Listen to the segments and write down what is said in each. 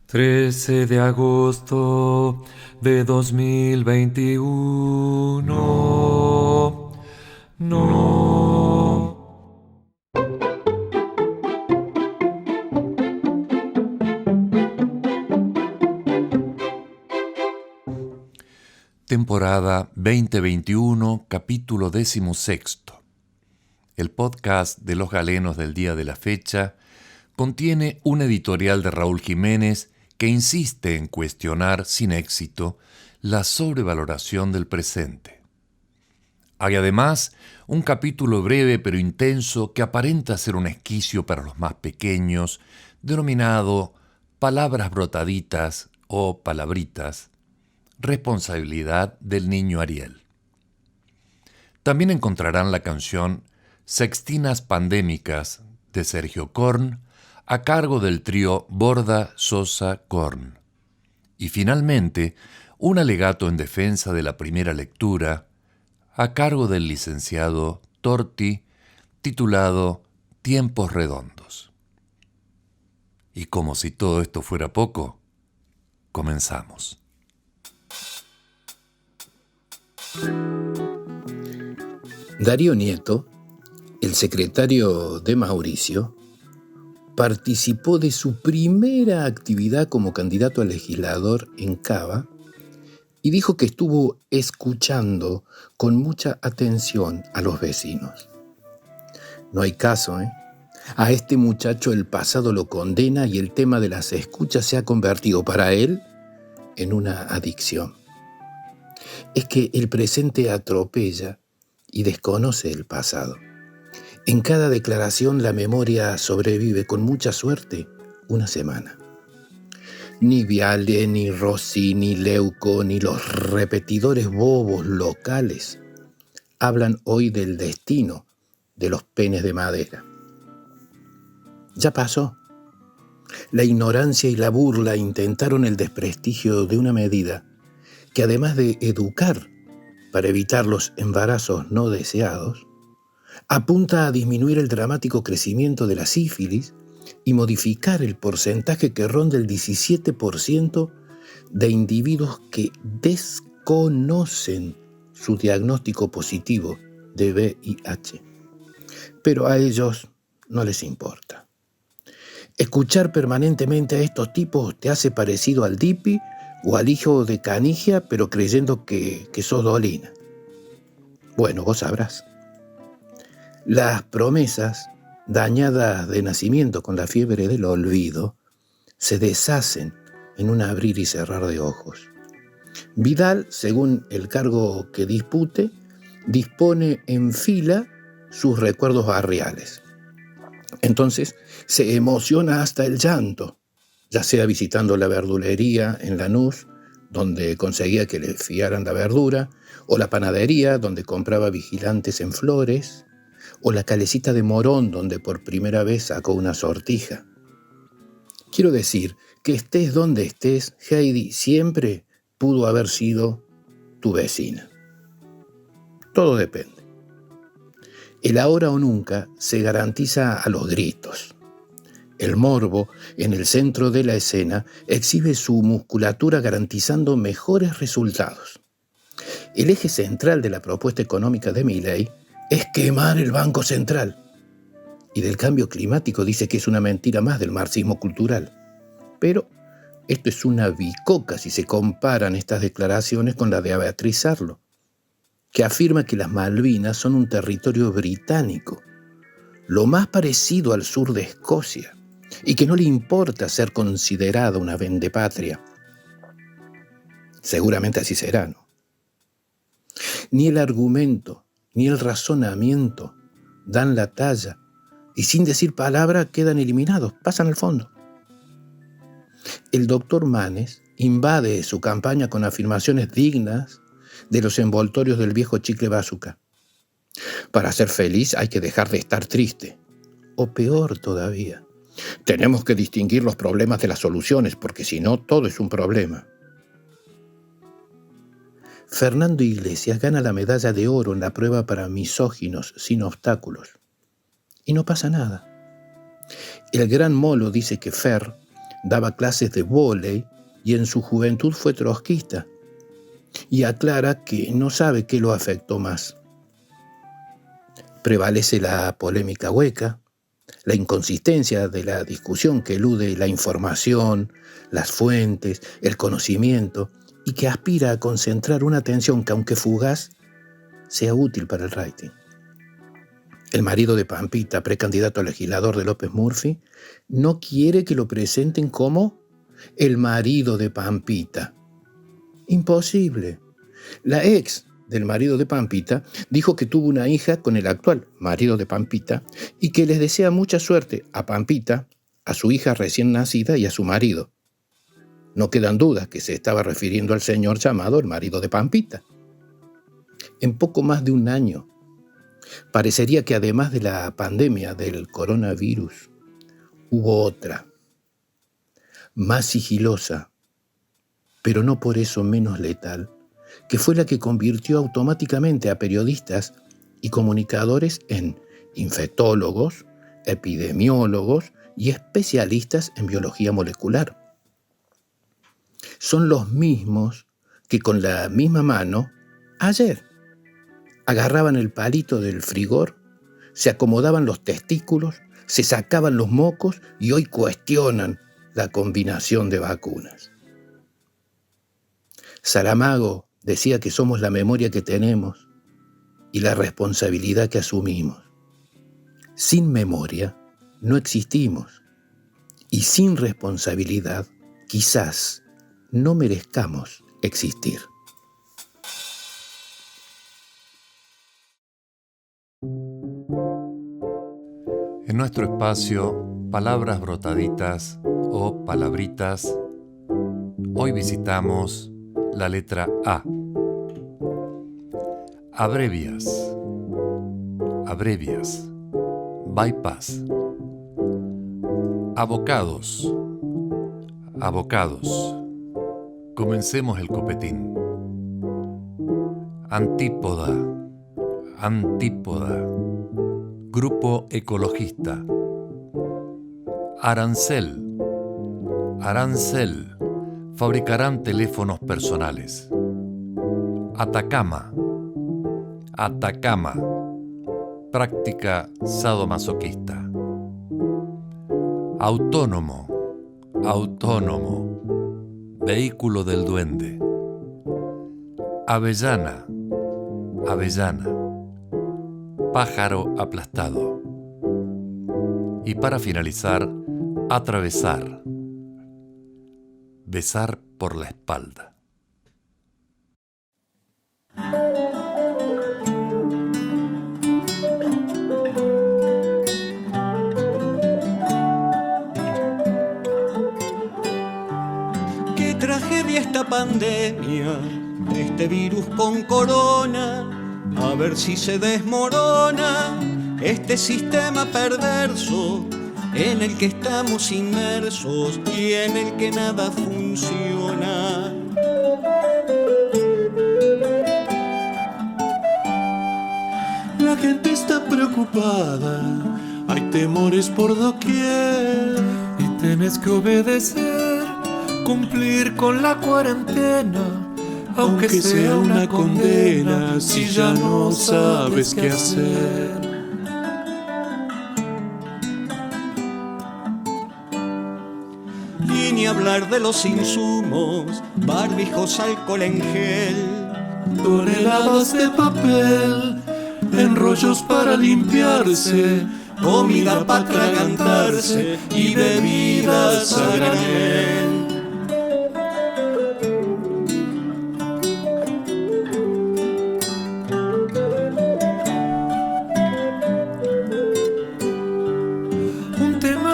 13 de agosto de 2021. No. Temporada 2021, capítulo 16. El podcast de Los Galenos del día de la fecha contiene un editorial de Raúl Jiménez que insiste en cuestionar sin éxito la sobrevaloración del presente. Hay además un capítulo breve pero intenso que aparenta ser un esquicio para los más pequeños, denominado Palabras brotaditas o palabritas, responsabilidad del niño Ariel. También encontrarán la canción Sextinas Pandémicas de Sergio Korn, a cargo del trío Borda Sosa Korn. Y finalmente, un alegato en defensa de la primera lectura, a cargo del licenciado Torti, titulado Tiempos Redondos. Y como si todo esto fuera poco, comenzamos. Darío Nieto, el secretario de Mauricio, participó de su primera actividad como candidato a legislador en Cava y dijo que estuvo escuchando con mucha atención a los vecinos. No hay caso, ¿eh? A este muchacho el pasado lo condena y el tema de las escuchas se ha convertido para él en una adicción. Es que el presente atropella y desconoce el pasado. En cada declaración la memoria sobrevive con mucha suerte una semana. Ni Viale, ni Rossi, ni Leuco, ni los repetidores bobos locales hablan hoy del destino de los penes de madera. Ya pasó. La ignorancia y la burla intentaron el desprestigio de una medida que, además de educar para evitar los embarazos no deseados, apunta a disminuir el dramático crecimiento de la sífilis y modificar el porcentaje que ronda el 17% de individuos que desconocen su diagnóstico positivo de VIH. Pero a ellos no les importa. Escuchar permanentemente a estos tipos te hace parecido al Dipi o al hijo de Canigia, pero creyendo que sos Dolina. Bueno, vos sabrás. Las promesas, dañadas de nacimiento con la fiebre del olvido, se deshacen en un abrir y cerrar de ojos. Vidal, según el cargo que dispute, dispone en fila sus recuerdos barriales. Entonces se emociona hasta el llanto, ya sea visitando la verdulería en Lanús, donde conseguía que le fiaran la verdura, o la panadería, donde compraba vigilantes en Flores, o la calecita de Morón, donde por primera vez sacó una sortija. Quiero decir que estés donde estés, Heidi siempre pudo haber sido tu vecina. Todo depende. El ahora o nunca se garantiza a los gritos. El morbo, en el centro de la escena, exhibe su musculatura garantizando mejores resultados. El eje central de la propuesta económica de Milei es quemar el Banco Central. Y del cambio climático dice que es una mentira más del marxismo cultural. Pero esto es una bicoca si se comparan estas declaraciones con la de Beatriz Sarlo, que afirma que las Malvinas son un territorio británico, lo más parecido al sur de Escocia, y que no le importa ser considerada una vendepatria. Seguramente así será, ¿no? Ni el argumento ni el razonamiento dan la talla y sin decir palabra quedan eliminados, pasan al fondo. El doctor Manes invade su campaña con afirmaciones dignas de los envoltorios del viejo chicle bazooka. Para ser feliz hay que dejar de estar triste. O peor todavía, tenemos que distinguir los problemas de las soluciones, porque si no, todo es un problema. Fernando Iglesias gana la medalla de oro en la prueba para misóginos sin obstáculos. Y no pasa nada. El gran Molo dice que Fer daba clases de vóley y en su juventud fue trotskista. Y aclara que no sabe qué lo afectó más. Prevalece la polémica hueca, la inconsistencia de la discusión que elude la información, las fuentes, el conocimiento y que aspira a concentrar una atención que, aunque fugaz, sea útil para el rating. El marido de Pampita, precandidato a legislador de López Murphy, no quiere que lo presenten como el marido de Pampita. Imposible. La ex del marido de Pampita dijo que tuvo una hija con el actual marido de Pampita y que les desea mucha suerte a Pampita, a su hija recién nacida y a su marido. No quedan dudas que se estaba refiriendo al señor llamado el marido de Pampita. En poco más de un año, parecería que además de la pandemia del coronavirus, hubo otra, más sigilosa, pero no por eso menos letal, que fue la que convirtió automáticamente a periodistas y comunicadores en infectólogos, epidemiólogos y especialistas en biología molecular. Son los mismos que con la misma mano, ayer, agarraban el palito del frigor, se acomodaban los testículos, se sacaban los mocos y hoy cuestionan la combinación de vacunas. Saramago decía que somos la memoria que tenemos y la responsabilidad que asumimos. Sin memoria no existimos y sin responsabilidad quizás no merezcamos existir. En nuestro espacio, Palabras Brotaditas o Palabritas, hoy visitamos la letra A. Abrevias, bypass. Abocados, comencemos el copetín. Antípoda, grupo ecologista. Arancel, fabricarán teléfonos personales. Atacama, práctica sadomasoquista. Autónomo, vehículo del duende. Avellana, pájaro aplastado. Y para finalizar, atravesar, besar por la espalda. Qué tragedia esta pandemia, este virus con corona. A ver si se desmorona este sistema perverso en el que estamos inmersos y en el que nada funciona. La gente está preocupada, hay temores por doquier y tenés que obedecer, cumplir con la cuarentena. Aunque sea una condena, si ya no sabes qué hacer. Y ni hablar de los insumos, barbijos, alcohol en gel, toneladas de papel, enrollos para limpiarse, comida para atragantarse y bebidas a granel.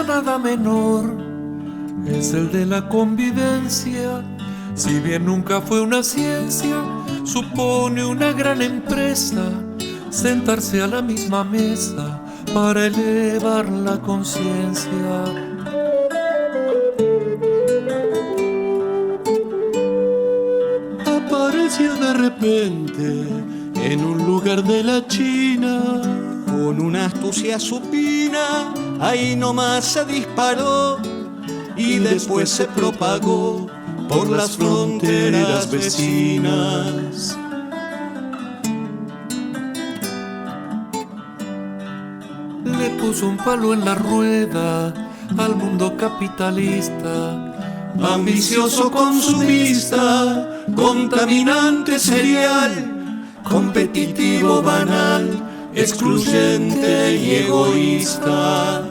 Nada menor es el de la convivencia. Si bien nunca fue una ciencia, supone una gran empresa sentarse a la misma mesa para elevar la conciencia. Apareció de repente en un lugar de la China con una astucia supina. Ahí nomás se disparó y después se propagó por las fronteras vecinas. Le puso un palo en la rueda al mundo capitalista, Ambicioso consumista, contaminante serial, competitivo banal, excluyente y egoísta.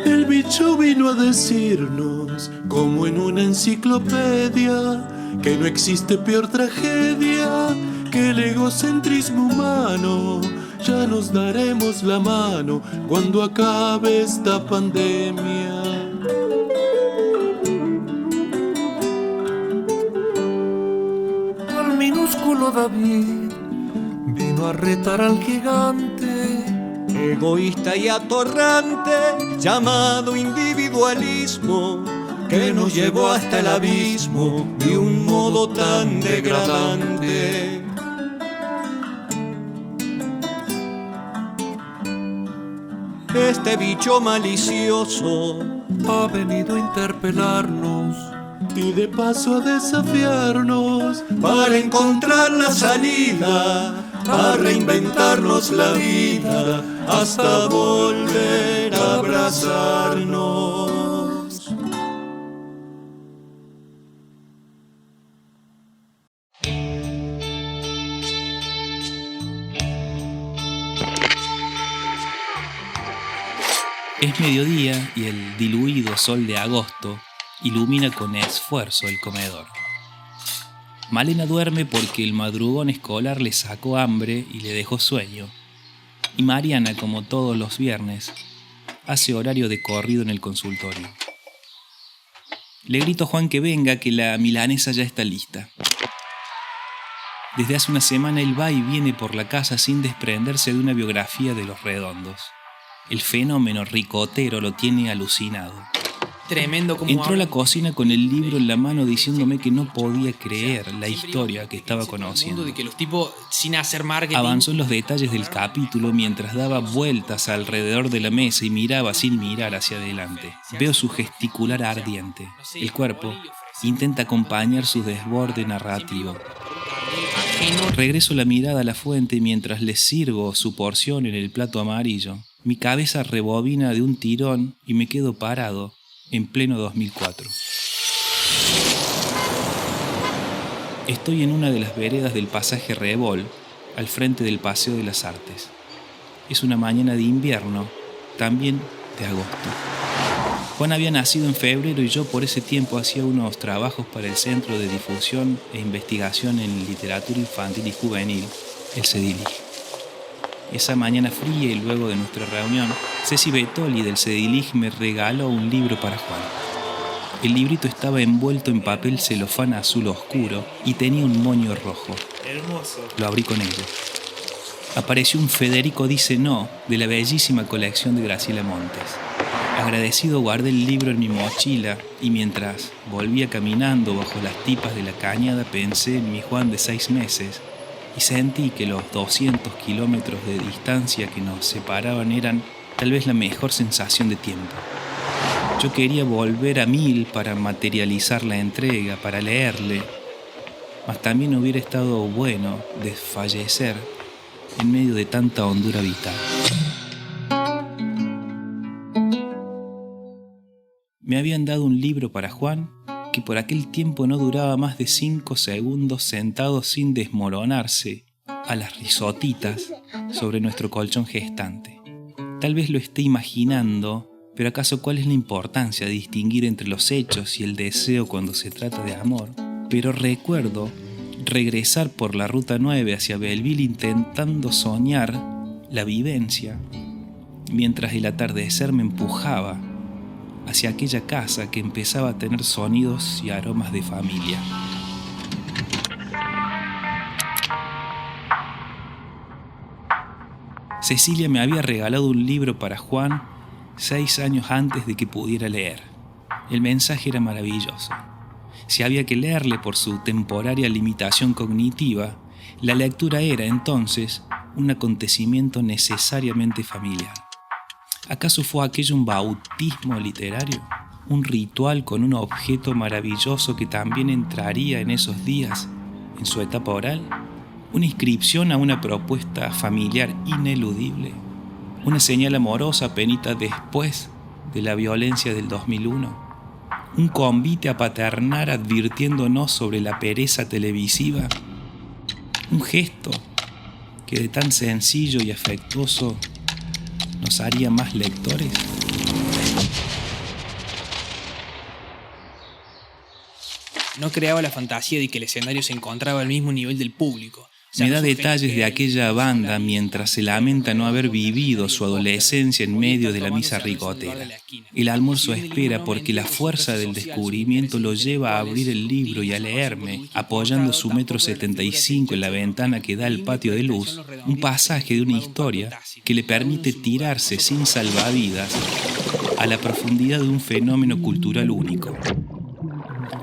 El bicho vino a decirnos, como en una enciclopedia, que no existe peor tragedia que el egocentrismo humano. Ya nos daremos la mano cuando acabe esta pandemia. Al minúsculo David vino a retar al gigante, Egoísta y atorrante, llamado individualismo, que nos llevó hasta el abismo de un modo tan degradante. Este bicho malicioso ha venido a interpelarnos y de paso a desafiarnos para encontrar la salida, a reinventarnos la vida hasta volver a abrazarnos. Es mediodía y el diluido sol de agosto ilumina con esfuerzo el comedor. Malena duerme porque el madrugón escolar le sacó hambre y le dejó sueño. Y Mariana, como todos los viernes, hace horario de corrido en el consultorio. Le grito a Juan que venga, que la milanesa ya está lista. Desde hace una semana él va y viene por la casa sin desprenderse de una biografía de los Redondos. El fenómeno ricotero lo tiene alucinado. Tremendo como entró a la cocina con el libro en la mano diciéndome que no podía creer la historia que estaba conociendo. De que los tipos, sin hacer marketing... Avanzó en los detalles del capítulo mientras daba vueltas alrededor de la mesa y miraba sin mirar hacia adelante. Veo su gesticular ardiente. El cuerpo intenta acompañar su desborde narrativo. Regreso la mirada a la fuente mientras le sirvo su porción en el plato amarillo. Mi cabeza rebobina de un tirón y me quedo parado en pleno 2004. Estoy en una de las veredas del pasaje Rebol, al frente del Paseo de las Artes. Es una mañana de invierno, también de agosto. Juan había nacido en febrero y yo por ese tiempo hacía unos trabajos para el Centro de Difusión e Investigación en Literatura Infantil y Juvenil, el CEDILIG. Esa mañana fría y luego de nuestra reunión, Ceci Betoli del CEDILIG me regaló un libro para Juan. El librito estaba envuelto en papel celofán azul oscuro y tenía un moño rojo. Hermoso. Lo abrí con ello. Apareció un Federico dice no de la bellísima colección de Graciela Montes. Agradecido guardé el libro en mi mochila y mientras volvía caminando bajo las tipas de la cañada pensé en mi Juan de 6 meses y sentí que los 200 kilómetros de distancia que nos separaban eran tal vez la mejor sensación de tiempo. Yo quería volver a 1000 para materializar la entrega, para leerle, mas también hubiera estado bueno desfallecer en medio de tanta hondura vital. Me habían dado un libro para Juan que por aquel tiempo no duraba más de 5 segundos sentado sin desmoronarse a las risotitas sobre nuestro colchón gestante. Tal vez lo esté imaginando, pero ¿acaso cuál es la importancia de distinguir entre los hechos y el deseo cuando se trata de amor? Pero recuerdo regresar por la Ruta 9 hacia Belleville intentando soñar la vivencia, mientras el atardecer me empujaba hacia aquella casa que empezaba a tener sonidos y aromas de familia. Cecilia me había regalado un libro para Juan 6 años antes de que pudiera leer. El mensaje era maravilloso. Si había que leerle por su temporaria limitación cognitiva, la lectura era entonces un acontecimiento necesariamente familiar. ¿Acaso fue aquello un bautismo literario? ¿Un ritual con un objeto maravilloso que también entraría en esos días, en su etapa oral? ¿Una inscripción a una propuesta familiar ineludible? ¿Una señal amorosa apenita después de la violencia del 2001? ¿Un convite a paternar advirtiéndonos sobre la pereza televisiva? ¿Un gesto que de tan sencillo y afectuoso nos haría más lectores? No creaba la fantasía de que el escenario se encontraba al mismo nivel del público. Me da detalles de aquella banda mientras se lamenta no haber vivido su adolescencia en medio de la misa ricotera. El almuerzo espera porque la fuerza del descubrimiento lo lleva a abrir el libro y a leerme, apoyando su 1,75 m en la ventana que da al patio de luz, un pasaje de una historia que le permite tirarse sin salvavidas a la profundidad de un fenómeno cultural único.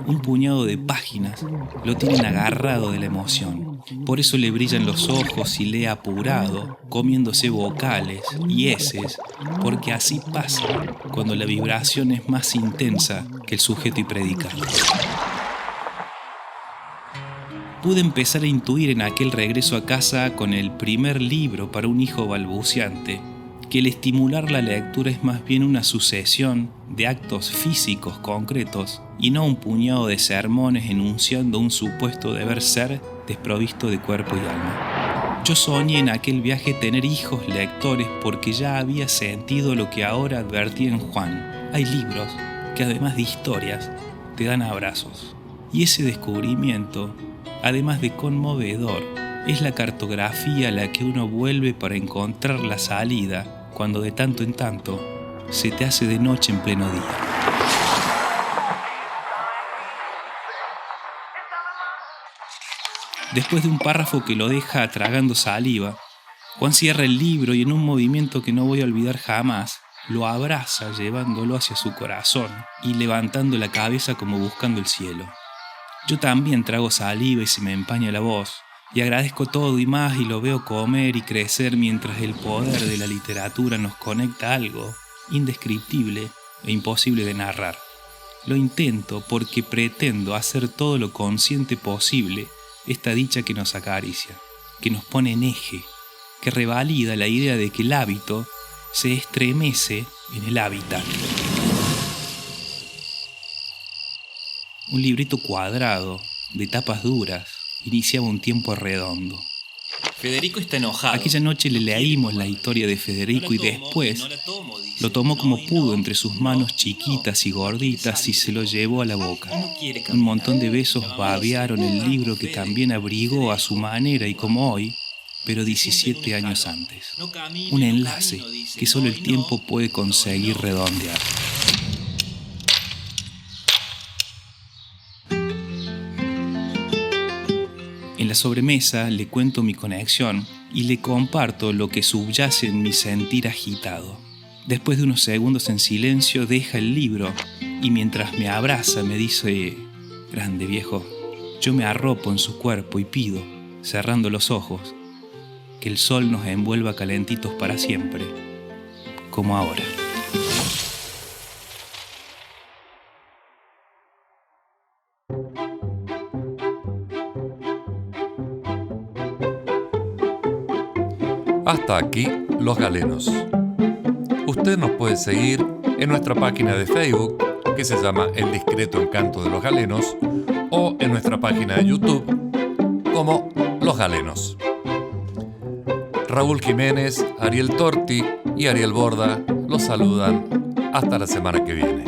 Un puñado de páginas lo tienen agarrado de la emoción. Por eso le brillan los ojos y lee apurado, comiéndose vocales y eses, porque así pasa cuando la vibración es más intensa que el sujeto y predicado. Pude empezar a intuir en aquel regreso a casa con el primer libro para un hijo balbuciante que el estimular la lectura es más bien una sucesión de actos físicos concretos y no un puñado de sermones enunciando un supuesto deber ser desprovisto de cuerpo y alma. Yo soñé en aquel viaje tener hijos lectores porque ya había sentido lo que ahora advertí en Juan. Hay libros que además de historias te dan abrazos. Y ese descubrimiento, además de conmovedor, es la cartografía a la que uno vuelve para encontrar la salida cuando de tanto en tanto se te hace de noche en pleno día. Después de un párrafo que lo deja tragando saliva, Juan cierra el libro y en un movimiento que no voy a olvidar jamás, lo abraza llevándolo hacia su corazón y levantando la cabeza como buscando el cielo. Yo también trago saliva y se me empaña la voz, y agradezco todo y más y lo veo comer y crecer mientras el poder de la literatura nos conecta a algo indescriptible e imposible de narrar. Lo intento porque pretendo hacer todo lo consciente posible esta dicha que nos acaricia, que nos pone en eje, que revalida la idea de que el hábito se estremece en el hábitat. Un librito cuadrado, de tapas duras, iniciaba un tiempo redondo. Federico está enojado. Aquella noche le leímos la historia de Federico y después lo tomó como pudo entre sus manos chiquitas y gorditas y se lo llevó a la boca. Un montón de besos babearon el libro que también abrigó a su manera y como hoy, pero 17 años antes. Un enlace que solo el tiempo puede conseguir redondear. En la sobremesa le cuento mi conexión y le comparto lo que subyace en mi sentir agitado. Después de unos segundos en silencio deja el libro y mientras me abraza me dice: grande viejo, yo me arropo en su cuerpo y pido, cerrando los ojos, que el sol nos envuelva calentitos para siempre, como ahora. Hasta aquí Los Galenos. Usted nos puede seguir en nuestra página de Facebook, que se llama El Discreto Encanto de los Galenos, o en nuestra página de YouTube como Los Galenos. Raúl Jiménez, Ariel Torti y Ariel Borda los saludan. Hasta la semana que viene.